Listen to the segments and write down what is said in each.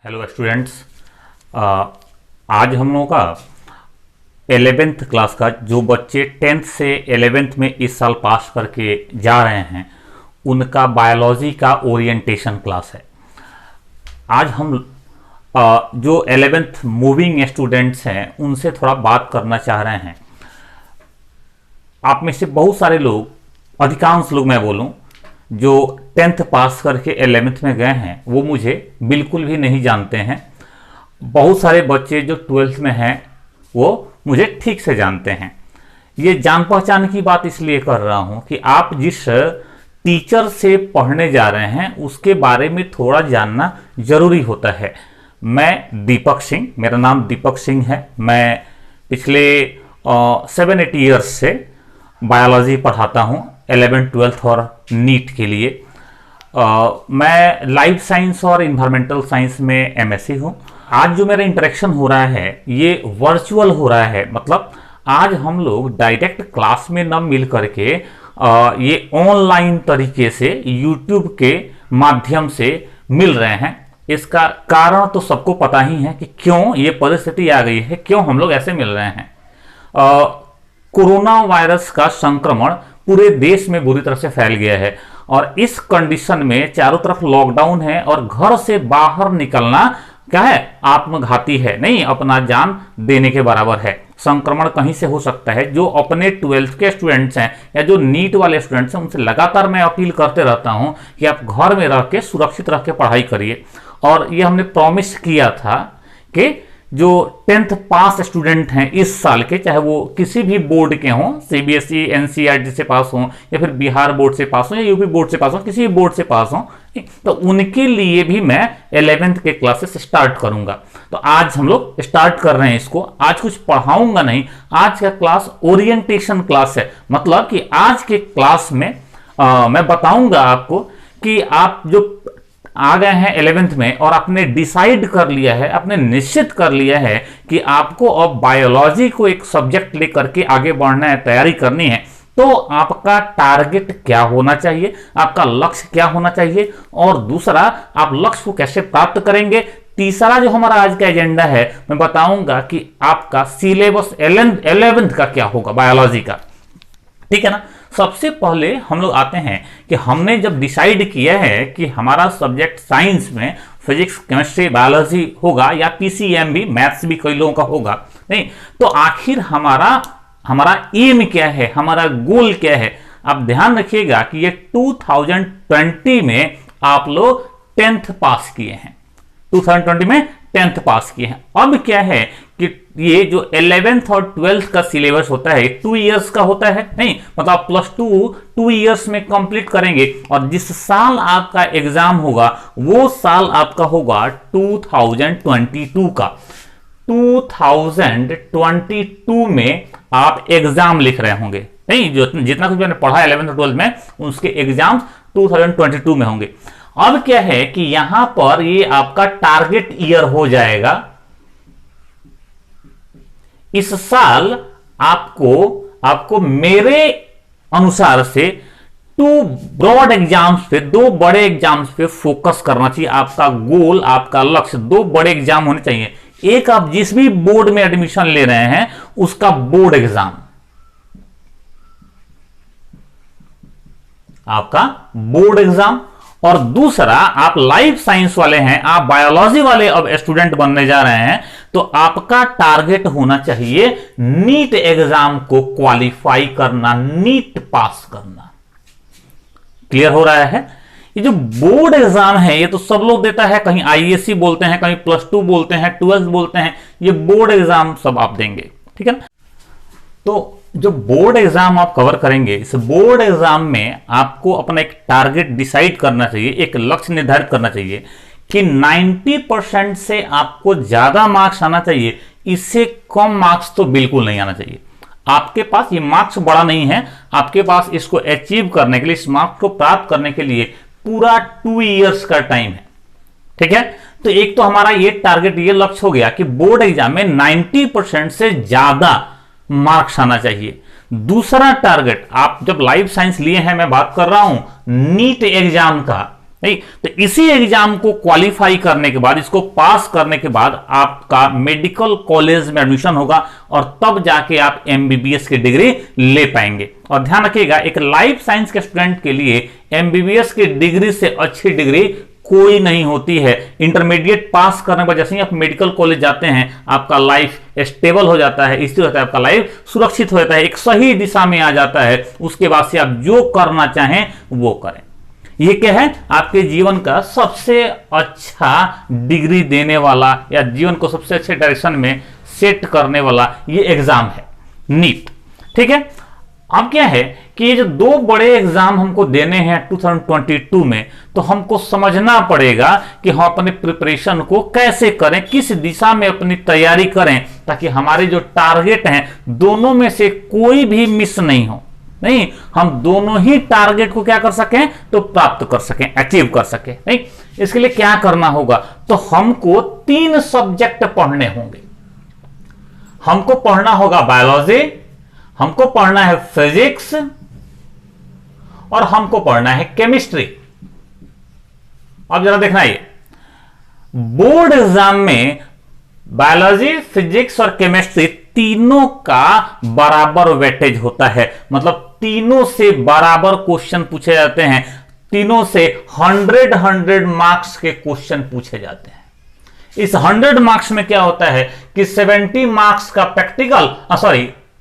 Hello students. आज हम लोगों का 11th क्लास का जो बच्चे 10th से 11th में इस साल पास करके जा रहे हैं उनका बायोलॉजी का ओरिएंटेशन क्लास है। आज हम जो 11th मूविंग स्टूडेंट्स हैं उनसे थोड़ा बात करना चाह रहे हैं। आप में से बहुत सारे लोग, अधिकांश लोग मैं बोलूं, जो 10th पास करके 11th में गए हैं वो मुझे बिल्कुल भी नहीं जानते हैं। बहुत सारे बच्चे जो 12th में हैं वो मुझे ठीक से जानते हैं। ये जान पहचान की बात इसलिए कर रहा हूं कि आप जिस टीचर से पढ़ने जा रहे हैं उसके बारे में थोड़ा जानना जरूरी होता है। मैं दीपक सिंह, मेरा नाम दीपक सिंह है। मैं पिछले 7-8 ईयर्स से बायोलॉजी पढ़ाता हूं 11th 12th और नीट के लिए। मैं लाइफ साइंस और इन्वायरमेंटल साइंस में एमएससी हूं। आज जो मेरा इंटरेक्शन हो रहा है ये वर्चुअल हो रहा है, मतलब आज हम लोग डायरेक्ट क्लास में न मिल करके ये ऑनलाइन तरीके से यूट्यूब के माध्यम से मिल रहे हैं। इसका कारण तो सबको पता ही है कि क्यों ये परिस्थिति आ गई है, क्यों हम लोग ऐसे मिल रहे हैं। कोरोना वायरस का संक्रमण पूरे देश में बुरी तरह से फैल गया है और इस कंडीशन में चारों तरफ लॉकडाउन है और घर से बाहर निकलना क्या है, आत्मघाती है, नहीं अपना जान देने के बराबर है। संक्रमण कहीं से हो सकता है। जो अपने 12th के स्टूडेंट्स हैं या जो नीट वाले स्टूडेंट्स हैं उनसे लगातार मैं अपील करते रहता हूं कि आप घर में रह के सुरक्षित रह के पढ़ाई करिए। और ये हमने प्रॉमिस किया था कि जो 10th पास स्टूडेंट हैं इस साल के, चाहे वो किसी भी बोर्ड के हों, सीबीएसई एनसीईआरटी से पास हों या फिर बिहार बोर्ड से पास हों या यूपी बोर्ड से पास हों, किसी भी बोर्ड से पास हों, तो उनके लिए भी मैं 11th के क्लासेस स्टार्ट करूंगा। तो आज हम लोग स्टार्ट कर रहे हैं इसको। आज कुछ पढ़ाऊंगा नहीं, आज का क्लास ओरिएंटेशन क्लास है। मतलब कि आज के क्लास में मैं बताऊंगा आपको कि आप जो आ गए हैं 11th में और आपने डिसाइड कर लिया है, आपने निश्चित कर लिया है कि आपको अब बायोलॉजी को एक सब्जेक्ट लेकर के आगे बढ़ना है, तैयारी करनी है, तो आपका टारगेट क्या होना चाहिए, आपका लक्ष्य क्या होना चाहिए, और दूसरा आप लक्ष्य को कैसे प्राप्त करेंगे। तीसरा जो हमारा आज का एजेंडा है, मैं बताऊंगा कि आपका सिलेबस 11th का क्या होगा बायोलॉजी का। ठीक है ना। सबसे पहले हम लोग आते हैं कि हमने जब डिसाइड किया है कि हमारा सब्जेक्ट साइंस में फिजिक्स, केमिस्ट्री, बायोलॉजी होगा या पीसीएम भी, मैथ्स भी कई लोगों का होगा, नहीं तो आखिर हमारा एम क्या है, हमारा गोल क्या है। आप ध्यान रखिएगा कि ये 2020 में आप लोग 10th पास किए हैं, 2020 में 10th पास किए हैं। अब क्या है कि ये जो 11th और 12th का सिलेबस होता है 2 इयर्स का होता है, नहीं मतलब +2 इयर्स में कंप्लीट करेंगे और जिस साल आपका एग्जाम होगा वो साल आपका होगा 2022 का। 2022 में आप एग्जाम लिख रहे होंगे, नहीं जो जितना कुछ मैंने पढ़ा 11th और 12th में उसके एग्जाम्स 2022 में होंगे। अब क्या है कि यहां पर ये आपका टारगेट ईयर हो जाएगा। इस साल आपको मेरे अनुसार से 2 ब्रॉड एग्जाम्स पे, 2 बड़े एग्जाम्स पे फोकस करना चाहिए। आपका गोल, आपका लक्ष्य 2 बड़े एग्जाम होने चाहिए। एक, आप जिस भी बोर्ड में एडमिशन ले रहे हैं उसका बोर्ड एग्जाम, आपका बोर्ड एग्जाम, और दूसरा आप लाइफ साइंस वाले हैं, आप बायोलॉजी वाले अब स्टूडेंट बनने जा रहे हैं, तो आपका टारगेट होना चाहिए नीट एग्जाम को क्वालिफाई करना, नीट पास करना। क्लियर हो रहा है। ये जो बोर्ड एग्जाम है ये तो सब लोग देता है, कहीं आईएससी बोलते हैं, कहीं +2 बोलते हैं, 12th बोलते हैं, ये बोर्ड एग्जाम सब आप देंगे। ठीक है ना। तो जो बोर्ड एग्जाम आप कवर करेंगे, इस बोर्ड एग्जाम में आपको अपना एक टारगेट डिसाइड करना चाहिए, एक लक्ष्य निर्धारित करना चाहिए कि 90% से आपको ज्यादा मार्क्स आना चाहिए, इससे कम मार्क्स तो बिल्कुल नहीं आना चाहिए। आपके पास ये मार्क्स बड़ा नहीं है, आपके पास इसको अचीव करने के लिए, इस मार्क्स को प्राप्त करने के लिए पूरा 2 इयर्स का टाइम है। ठीक है। तो एक तो हमारा ये टारगेट, ये लक्ष्य हो गया कि बोर्ड एग्जाम में 90% से ज्यादा मार्क्स आना चाहिए। दूसरा टारगेट, आप जब लाइफ साइंस लिए हैं, मैं बात कर रहा हूं नीट एग्जाम का, नहीं, तो इसी एग्जाम को क्वालिफाई करने के बाद, इसको पास करने के बाद आपका मेडिकल कॉलेज में एडमिशन होगा और तब जाके आप एमबीबीएस की डिग्री ले पाएंगे। और ध्यान रखिएगा, एक लाइफ साइंस के स्टूडेंट के लिए एमबीबीएस की डिग्री से अच्छी डिग्री कोई नहीं होती है। इंटरमीडिएट पास करने के बाद जैसे ही आप मेडिकल कॉलेज जाते हैं, आपका लाइफ स्टेबल हो जाता है, स्थिर होता है, आपका लाइफ सुरक्षित हो जाता है, एक सही दिशा में आ जाता है। उसके बाद से आप जो करना चाहें वो करें। ये क्या है, आपके जीवन का सबसे अच्छा डिग्री देने वाला या जीवन को सबसे अच्छे डायरेक्शन में सेट करने वाला ये एग्जाम है, नीट। ठीक है, अब क्या है कि ये जो दो बड़े एग्जाम हमको देने हैं 2022 में, तो हमको समझना पड़ेगा कि हम अपने प्रिपरेशन को कैसे करें, किस दिशा में अपनी तैयारी करें, ताकि हमारे जो टारगेट हैं दोनों में से कोई भी मिस नहीं हो। नहीं, हम दोनों ही टारगेट को क्या कर सकें, तो प्राप्त कर सकें, अचीव कर सकें। नहीं, इसके लिए क्या करना होगा, तो हमको 3 सब्जेक्ट पढ़ने होंगे। हमको पढ़ना होगा बायोलॉजी, हमको पढ़ना है फिजिक्स और हमको पढ़ना है केमिस्ट्री। अब जरा देखना, ये बोर्ड एग्जाम में बायोलॉजी, फिजिक्स और केमिस्ट्री तीनों का बराबर वेटेज होता है, मतलब तीनों से बराबर क्वेश्चन पूछे जाते हैं, तीनों से 100 मार्क्स के क्वेश्चन पूछे जाते हैं। इस 100 मार्क्स में क्या होता है कि 70 मार्क्स का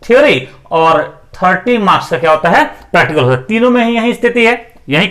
थ्योरी और 30 मार्क्स का क्या होता है, प्रैक्टिकल होता है। तीनों में ही यही स्थिति है, यही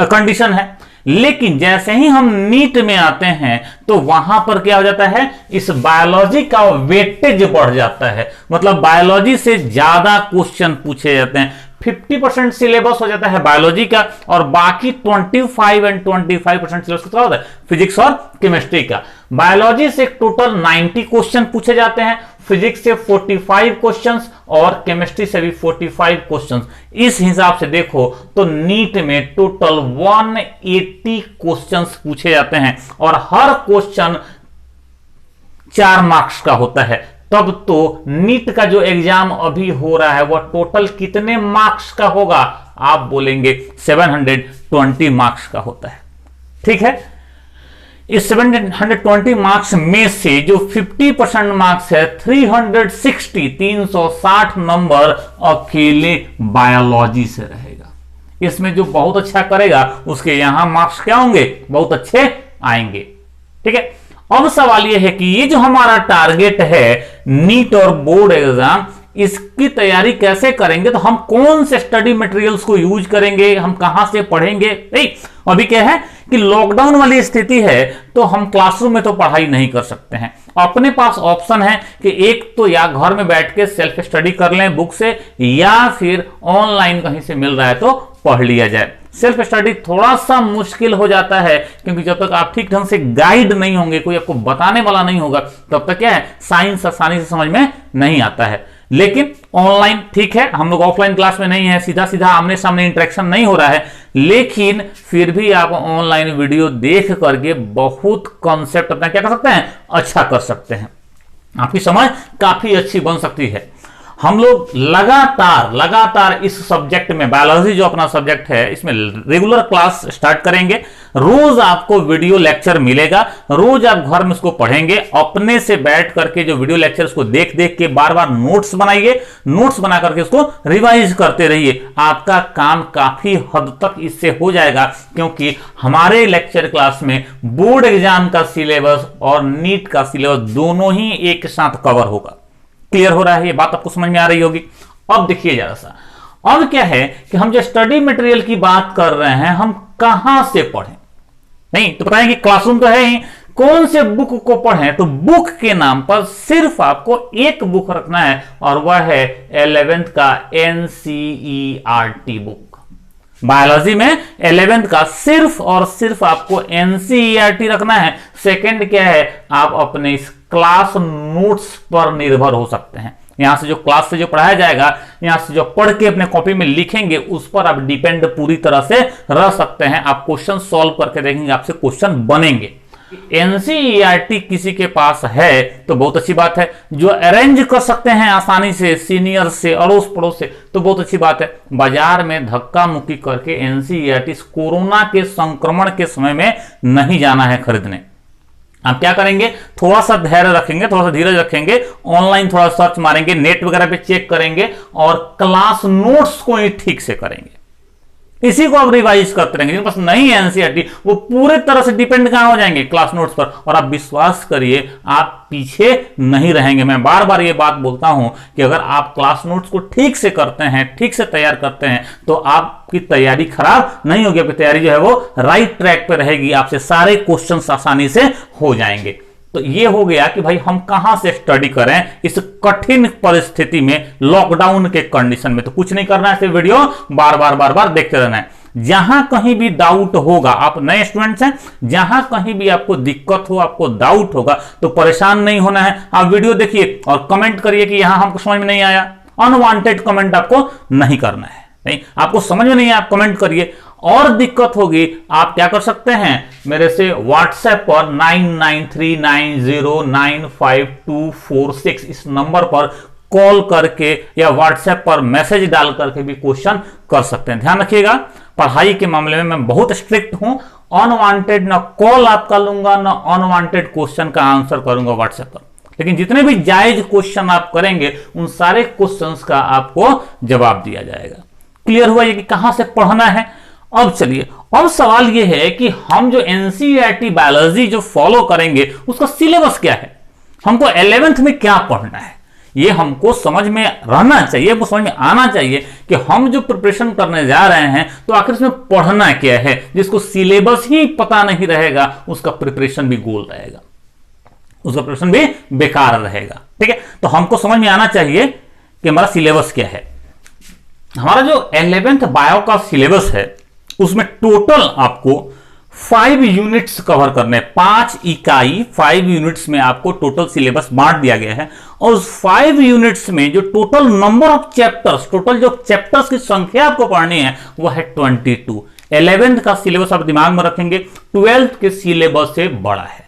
कंडीशन है। लेकिन जैसे ही हम नीट में आते हैं तो वहां पर क्या हो जाता है, इस बायोलॉजी का वेटेज बढ़ जाता है, मतलब बायोलॉजी से ज्यादा क्वेश्चन पूछे जाते हैं। 50% सिलेबस हो जाता है बायोलॉजी का और बाकी 25% सिलेबस कितना होता है, फिजिक्स और केमिस्ट्री का। बायोलॉजी से टोटल 90 क्वेश्चन पूछे जाते हैं, फिजिक्स से 45 क्वेश्चंस और केमिस्ट्री से भी 45 क्वेश्चंस। इस हिसाब से देखो तो नीट में टोटल 180 क्वेश्चंस पूछे जाते हैं और हर क्वेश्चन 4 मार्क्स का होता है। तब तो नीट का जो एग्जाम अभी हो रहा है वह टोटल कितने मार्क्स का होगा, आप बोलेंगे 720 मार्क्स का होता है। ठीक है, इस 720 मार्क्स में से जो 50% मार्क्स है 360 नंबर अकेले बायोलॉजी से रहेगा। इसमें जो बहुत अच्छा करेगा उसके यहां मार्क्स क्या होंगे, बहुत अच्छे आएंगे। ठीक है, अब सवाल यह है कि ये जो हमारा टारगेट है नीट और बोर्ड एग्जाम, इसकी तैयारी कैसे करेंगे, तो हम कौन से स्टडी मटेरियल्स को यूज करेंगे, हम कहां से पढ़ेंगे। नहीं, अभी क्या है कि लॉकडाउन वाली स्थिति है तो हम क्लासरूम में तो पढ़ाई नहीं कर सकते हैं। अपने पास ऑप्शन है कि एक तो या घर में बैठ के सेल्फ स्टडी कर लें बुक से, या फिर ऑनलाइन कहीं से मिल रहा है तो पढ़ लिया जाए। सेल्फ स्टडी थोड़ा सा मुश्किल हो जाता है क्योंकि जब तक आप ठीक ढंग से गाइड नहीं होंगे, कोई आपको बताने वाला नहीं होगा, तब तक क्या है साइंस आसानी से समझ में नहीं आता है। लेकिन ऑनलाइन ठीक है, हम लोग ऑफलाइन क्लास में नहीं है, सीधा सीधा आमने सामने इंटरेक्शन नहीं हो रहा है, लेकिन फिर भी आप ऑनलाइन वीडियो देख करके बहुत कॉन्सेप्ट अपना क्या कर सकते हैं, अच्छा कर सकते हैं। आपकी समझ काफी अच्छी बन सकती है। हम लोग लगातार इस सब्जेक्ट में, बायोलॉजी जो अपना सब्जेक्ट है, इसमें रेगुलर क्लास स्टार्ट करेंगे। रोज आपको वीडियो लेक्चर मिलेगा, रोज आप घर में उसको पढ़ेंगे, अपने से बैठ करके जो वीडियो लेक्चर उसको देख देख के बार बार नोट्स बनाइए, नोट्स बना करके उसको रिवाइज करते रहिए। आपका काम काफी हद तक इससे हो जाएगा, क्योंकि हमारे लेक्चर क्लास में बोर्ड एग्जाम का सिलेबस और नीट का सिलेबस दोनों ही एक साथ कवर होगा। क्लियर हो रहा है, ये बात आपको समझ में आ रही होगी। अब देखिए जरा सा, अब क्या है कि हम जो स्टडी मटेरियल की बात कर रहे हैं, हम कहां से पढ़ें। नहीं तो बताएं कि क्लासरूम तो है ही, कौन से बुक को पढ़ें, तो बुक के नाम पर सिर्फ आपको एक बुक रखना है और वह है 11th का NCERT बुक। बायोलॉजी में 11th का सिर्फ और सिर्फ आपको NCERT रखना है। सेकंड क्या है, आप अपने इस क्लास नोट्स पर निर्भर हो सकते हैं। यहां से जो क्लास से जो पढ़ाया जाएगा, यहां से जो पढ़ के अपने कॉपी में लिखेंगे, उस पर आप डिपेंड पूरी तरह से रह सकते हैं। आप क्वेश्चन सॉल्व करके देखेंगे, आपसे क्वेश्चन बनेंगे। एनसीईआरटी किसी के पास है तो बहुत अच्छी बात है, जो अरेंज कर सकते हैं आसानी से सीनियर से अड़ोस पड़ोस से तो बहुत अच्छी बात है। बाजार में धक्का मुक्की करके एनसीईआरटी कोरोना के संक्रमण के समय में नहीं जाना है खरीदने। आप क्या करेंगे, थोड़ा सा धैर्य रखेंगे, थोड़ा सा धीरज रखेंगे, ऑनलाइन थोड़ा सर्च मारेंगे, नेट वगैरह पे चेक करेंगे और क्लास नोट्स को ही ठीक से करेंगे। इसी को आप रिवाइज करते रहेंगे। जिनके पास नहीं है एनसीईआरटी वो पूरे तरह से डिपेंड कहां हो जाएंगे, क्लास नोट्स पर। और आप विश्वास करिए आप पीछे नहीं रहेंगे। मैं बार बार ये बात बोलता हूं कि अगर आप क्लास नोट्स को ठीक से करते हैं, ठीक से तैयार करते हैं तो आपकी तैयारी खराब नहीं होगी, आपकी तैयारी जो है वो राइट ट्रैक पर रहेगी, आपसे सारे क्वेश्चन आसानी से हो जाएंगे। तो ये हो गया कि भाई हम कहां से स्टडी करें इस कठिन परिस्थिति में, लॉकडाउन के कंडीशन में। तो कुछ नहीं करना है, सिर्फ वीडियो बार बार देखते रहना है। जहां कहीं भी डाउट होगा, आप नए स्टूडेंट्स हैं, जहां कहीं भी आपको दिक्कत हो, आपको डाउट होगा तो परेशान नहीं होना है। आप वीडियो देखिए और कमेंट करिए कि यहां हमको समझ में नहीं आया। अनवांटेड कमेंट आपको नहीं करना है। नहीं, आपको समझ में नहीं आया आप कमेंट करिए। और दिक्कत होगी आप क्या कर सकते हैं, मेरे से व्हाट्सएप पर 9939095246 इस नंबर पर कॉल करके या व्हाट्सएप पर मैसेज डाल करके भी क्वेश्चन कर सकते हैं। ध्यान रखिएगा, पढ़ाई के मामले में मैं बहुत स्ट्रिक्ट हूं। अनवांटेड ना कॉल आपका लूंगा, ना अनवांटेड क्वेश्चन का आंसर करूंगा व्हाट्सएप पर। लेकिन जितने भी जायज क्वेश्चन आप करेंगे उन सारे क्वेश्चंस का आपको जवाब दिया जाएगा। क्लियर हुआ ये कि कहां से पढ़ना है। अब चलिए, अब सवाल यह है कि हम जो एनसीईआरटी बायोलॉजी जो फॉलो करेंगे उसका सिलेबस क्या है, हमको 11th में क्या पढ़ना है, ये हमको समझ में रहना चाहिए, वो समझ में आना चाहिए कि हम जो प्रिपरेशन करने जा रहे हैं तो आखिर इसमें पढ़ना क्या है। जिसको सिलेबस ही पता नहीं रहेगा उसका प्रिपरेशन भी गोल रहेगा, उसका प्रिपरेशन भी बेकार रहेगा। ठीक है, तो हमको समझ में आना चाहिए कि हमारा सिलेबस क्या है। हमारा जो 11th बायो का सिलेबस है उसमें टोटल आपको 5 यूनिट्स कवर करने, 5 इकाई 5 यूनिट्स में आपको टोटल सिलेबस बांट दिया गया है। और उस 5 यूनिट्स में जो total number of chapters, total जो चैप्टर्स की संख्या आपको पढ़नी है वो है 22। 11th का सिलेबस आप दिमाग में रखेंगे 12th के सिलेबस से बड़ा है।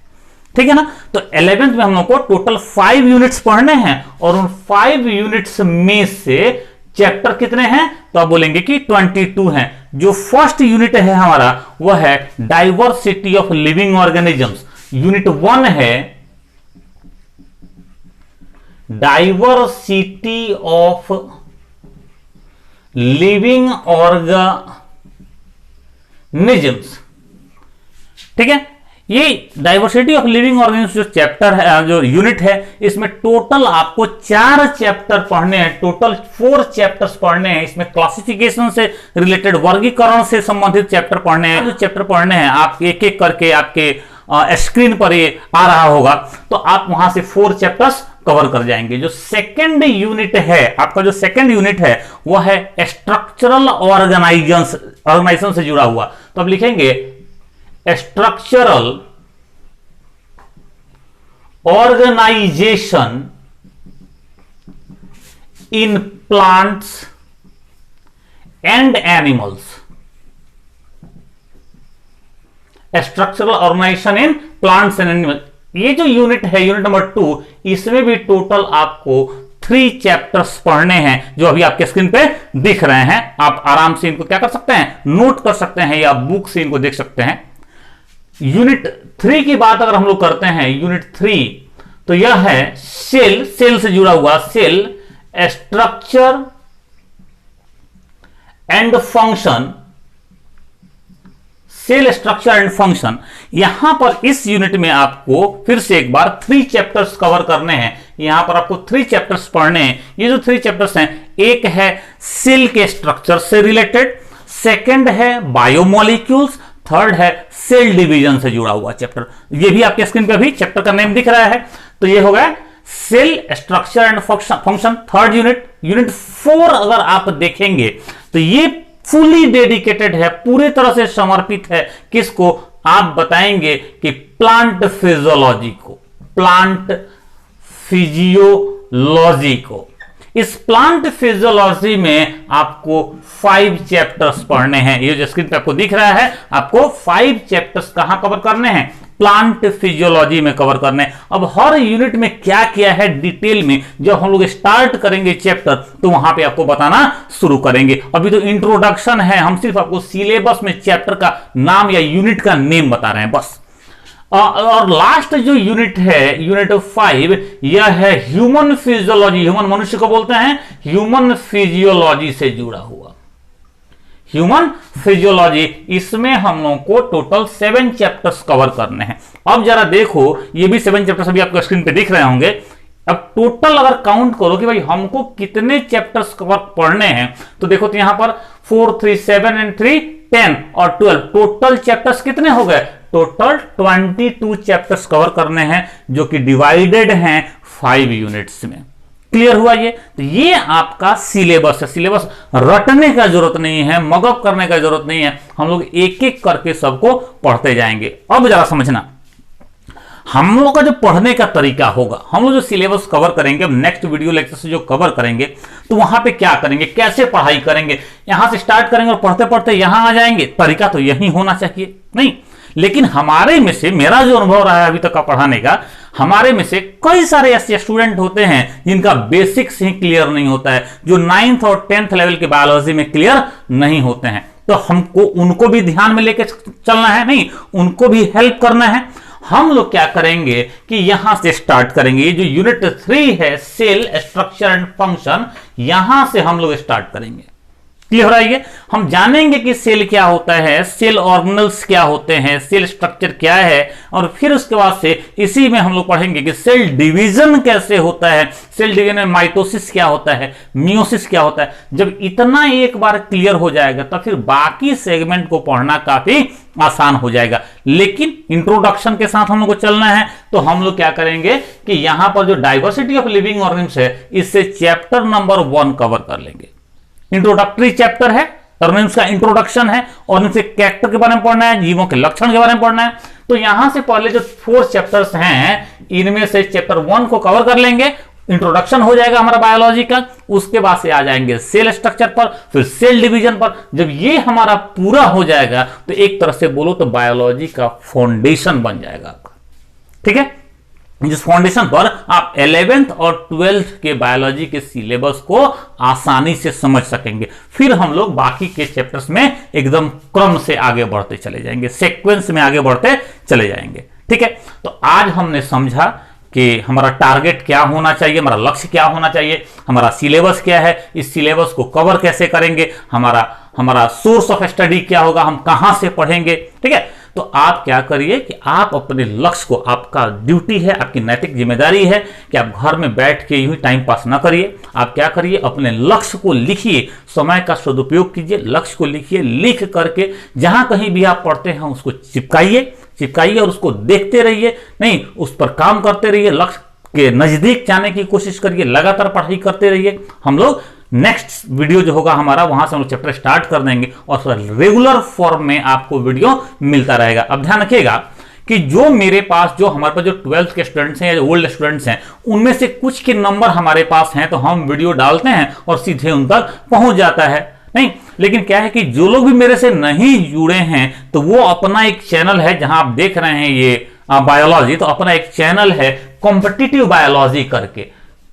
ठीक है ना, तो 11th में हम लोग को टोटल 5 यूनिट्स पढ़ने हैं और उन 5 यूनिट्स में से चैप्टर कितने हैं तो आप बोलेंगे कि 22 हैं। जो फर्स्ट यूनिट है हमारा वह है diversity of living organisms. Unit 1 है डाइवर्सिटी ऑफ लिविंग ऑर्गेनिजम्स। ठीक है, ये डाइवर्सिटी ऑफ लिविंग ऑर्गेनिजम्स जो चैप्टर है, जो यूनिट है, इसमें टोटल आपको 4 चैप्टर पढ़ने हैं, टोटल 4 चैप्टर्स पढ़ने हैं। इसमें क्लासिफिकेशन से रिलेटेड, वर्गीकरण से संबंधित चैप्टर पढ़ने हैं। जो चैप्टर पढ़ने हैं आप एक एक करके आपके स्क्रीन पर ये आ रहा होगा, तो आप वहां से 4 चैप्टर्स कवर कर जाएंगे। जो सेकेंड यूनिट है आपका, जो सेकेंड यूनिट है वह है स्ट्रक्चरल ऑर्गेनाइजेशन से जुड़ा हुआ। तो आप लिखेंगे structural organisation in plants and animals. Structural organisation in plants and animals, ये जो यूनिट है यूनिट नंबर 2, इसमें भी टोटल आपको 3 चैप्टर्स पढ़ने हैं जो अभी आपके स्क्रीन पे दिख रहे हैं। आप आराम से इनको क्या कर सकते हैं, नोट कर सकते हैं या बुक से इनको देख सकते हैं। यूनिट 3 की बात अगर हम लोग करते हैं, यूनिट 3 तो यह है सेल, सेल से जुड़ा हुआ, cell structure and function, cell structure and function. यहां पर इस यूनिट में आपको फिर से एक बार 3 चैप्टर्स कवर करने हैं। यहां पर आपको 3 चैप्टर्स पढ़ने हैं। ये जो 3 चैप्टर्स हैं, एक है सेल के स्ट्रक्चर से रिलेटेड, सेकंड है बायोमोलिक्यूल्स, थर्ड है सेल डिवीजन से जुड़ा हुआ चैप्टर। ये भी आपके स्क्रीन पे भी चैप्टर का नेम दिख रहा है। तो ये हो गया cell structure and function, third unit. Unit 4 अगर आप देखेंगे तो ये फुली डेडिकेटेड है, पूरी तरह से समर्पित है किसको, आप बताएंगे कि प्लांट फिजियोलॉजी को, प्लांट फिजियोलॉजी को। इस प्लांट फिजियोलॉजी में आपको 5 चैप्टर्स पढ़ने हैं। ये जो स्क्रीन पे आपको दिख रहा है, आपको 5 चैप्टर्स कहां कवर करने हैं, प्लांट फिजियोलॉजी में कवर करने। अब हर यूनिट में क्या किया है डिटेल में जब हम लोग स्टार्ट करेंगे चैप्टर तो वहां पे आपको बताना शुरू करेंगे। अभी तो इंट्रोडक्शन है, हम सिर्फ आपको सिलेबस में चैप्टर का नाम या यूनिट का नेम बता रहे हैं बस। और लास्ट जो यूनिट है यूनिट 5, यह है ह्यूमन फिजियोलॉजी। ह्यूमन मनुष्य को बोलते हैं, ह्यूमन फिजियोलॉजी से जुड़ा हुआ ह्यूमन फिजियोलॉजी। इसमें हम लोगों को टोटल 7 चैप्टर्स कवर करने हैं। अब जरा देखो, ये भी 7 चैप्टर्स अभी आपको स्क्रीन पे दिख रहे होंगे। अब टोटल अगर काउंट करो कि भाई हमको कितने चैप्टर्स कवर पढ़ने हैं तो देखो तो यहां पर 4, 3, 7 एंड 3 10 और 12 टोटल चैप्टर्स कितने हो गए? टोटल 22 चैप्टर्स कवर करने हैं जो कि डिवाइडेड हैं 5 यूनिट्स में। क्लियर हुआ ये? तो ये आपका सिलेबस है। सिलेबस रटने का जरूरत नहीं है, मगअप करने का जरूरत नहीं है, हम लोग एक एक करके सबको पढ़ते जाएंगे। अब जरा समझना, हम लोग का जो पढ़ने का तरीका होगा, हम लोग जो सिलेबस कवर करेंगे, अब नेक्स्ट वीडियो लेक्चर से जो कवर करेंगे तो वहां पे क्या करेंगे, कैसे पढ़ाई करेंगे, यहां से स्टार्ट करेंगे और पढ़ते पढ़ते यहां आ जाएंगे। तरीका तो यही होना चाहिए नहीं, लेकिन हमारे में से, मेरा जो अनुभव रहा है अभी तक का पढ़ाने का, हमारे में से कई सारे ऐसे स्टूडेंट होते हैं जिनका बेसिक्स ही क्लियर नहीं होता है, जो 9th और 10th लेवल के बायोलॉजी में क्लियर नहीं होते हैं। तो हमको उनको भी ध्यान में लेकर चलना है, नहीं उनको भी हेल्प करना है। हम लोग क्या करेंगे कि यहां से स्टार्ट करेंगे। ये जो यूनिट 3 है सेल स्ट्रक्चर एंड फंक्शन, यहां से हम लोग स्टार्ट करेंगे। क्लियर हो रहा है? हम जानेंगे कि सेल क्या होता है, सेल ऑर्गेनल्स क्या होते हैं, सेल स्ट्रक्चर क्या है, और फिर उसके बाद से इसी में हम लोग पढ़ेंगे कि सेल डिवीजन कैसे होता है, सेल डिवीजन में माइटोसिस क्या होता है, मियोसिस क्या होता है। जब इतना एक बार क्लियर हो जाएगा तो फिर बाकी सेगमेंट को पढ़ना काफी आसान हो जाएगा। लेकिन इंट्रोडक्शन के साथ हम लोग को चलना है, तो हम लोग क्या करेंगे कि यहां पर जो डाइवर्सिटी ऑफ लिविंग ऑर्गेनिम्स है, इससे चैप्टर नंबर 1 कवर कर लेंगे। इंट्रोडक्टरी चैप्टर है, ऑर्गेनिम्स का इंट्रोडक्शन है, ऑर्गेनिम्स के कैरेक्टर के बारे में पढ़ना है, जीवों के लक्षण के बारे में पढ़ना है। तो यहां से पहले जो 4 चैप्टर्स हैं, इनमें से चैप्टर 1 को कवर कर लेंगे, इंट्रोडक्शन हो जाएगा हमारा बायोलॉजी का। उसके बाद से आ जाएंगे सेल स्ट्रक्चर पर, फिर सेल डिवीजन पर। जब ये हमारा पूरा हो जाएगा तो एक तरह से बोलो तो बायोलॉजी का फाउंडेशन बन जाएगा आपका। ठीक है, जिस फाउंडेशन पर आप 11th और 12th के बायोलॉजी के सिलेबस को आसानी से समझ सकेंगे। फिर हम लोग बाकी के चैप्टर्स में एकदम क्रम से आगे बढ़ते चले जाएंगे, सीक्वेंस में आगे बढ़ते चले जाएंगे। ठीक है, तो आज हमने समझा कि हमारा टारगेट क्या होना चाहिए, हमारा लक्ष्य क्या होना चाहिए, हमारा सिलेबस क्या है, इस सिलेबस को कवर कैसे करेंगे, हमारा सोर्स ऑफ स्टडी क्या होगा, हम कहां से पढ़ेंगे। ठीक है, तो आप क्या करिए कि आप अपने लक्ष्य को, आपका ड्यूटी है, आपकी नैतिक जिम्मेदारी है कि आप घर में बैठ के यूं ही टाइम पास ना करिए। आप क्या करिए, अपने लक्ष्य को लिखिए, समय का सदुपयोग कीजिए, लक्ष्य को लिखिए, लिख करके जहां कहीं भी आप पढ़ते हैं उसको चिपकाइए और उसको देखते रहिए, नहीं उस पर काम करते रहिए, लक्ष्य के नजदीक जाने की कोशिश करिए, लगातार पढ़ाई करते रहिए। हम लोग नेक्स्ट वीडियो जो होगा हमारा, वहां से हम लोग चैप्टर स्टार्ट कर देंगे और रेगुलर फॉर्म में आपको वीडियो मिलता रहेगा। अब ध्यान रखिएगा कि जो मेरे पास, जो हमारे पास जो 12th के स्टूडेंट्स हैं या ओल्ड स्टूडेंट्स हैं, उनमें से कुछ के नंबर हमारे पास हैं, तो हम वीडियो डालते हैं और सीधे उन तक पहुंच जाता है। नहीं, लेकिन क्या है कि जो लोग भी मेरे से नहीं जुड़े हैं, तो वो अपना एक चैनल है जहां आप देख रहे हैं ये बायोलॉजी, तो अपना एक चैनल है कॉम्पिटिटिव बायोलॉजी करके,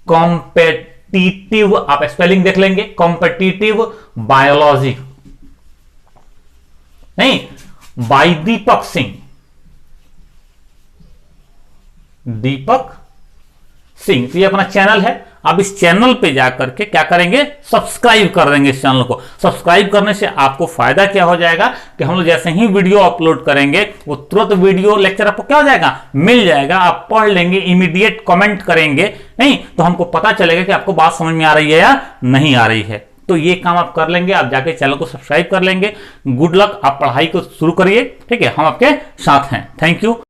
कॉम्पिटिटिव, आप स्पेलिंग देख लेंगे, कॉम्पिटिटिव बायोलॉजी, नहीं बाय दीपक सिंह, तो ये अपना चैनल है। आप इस चैनल पे जाकर के क्या करेंगे, सब्सक्राइब कर देंगे इस चैनल को। सब्सक्राइब करने से आपको फायदा क्या हो जाएगा कि हम लोग जैसे ही वीडियो अपलोड करेंगे वो तुरंत वीडियो लेक्चर आपको क्या हो जाएगा, मिल जाएगा, आप पढ़ लेंगे, इमीडिएट कमेंट करेंगे, नहीं तो हमको पता चलेगा कि आपको बात समझ में आ रही है या नहीं आ रही है। तो ये काम आप कर लेंगे, आप जाके चैनल को सब्सक्राइब कर लेंगे। गुड लक, आप पढ़ाई को शुरू करिए। ठीक है, हम आपके साथ हैं। Thank you.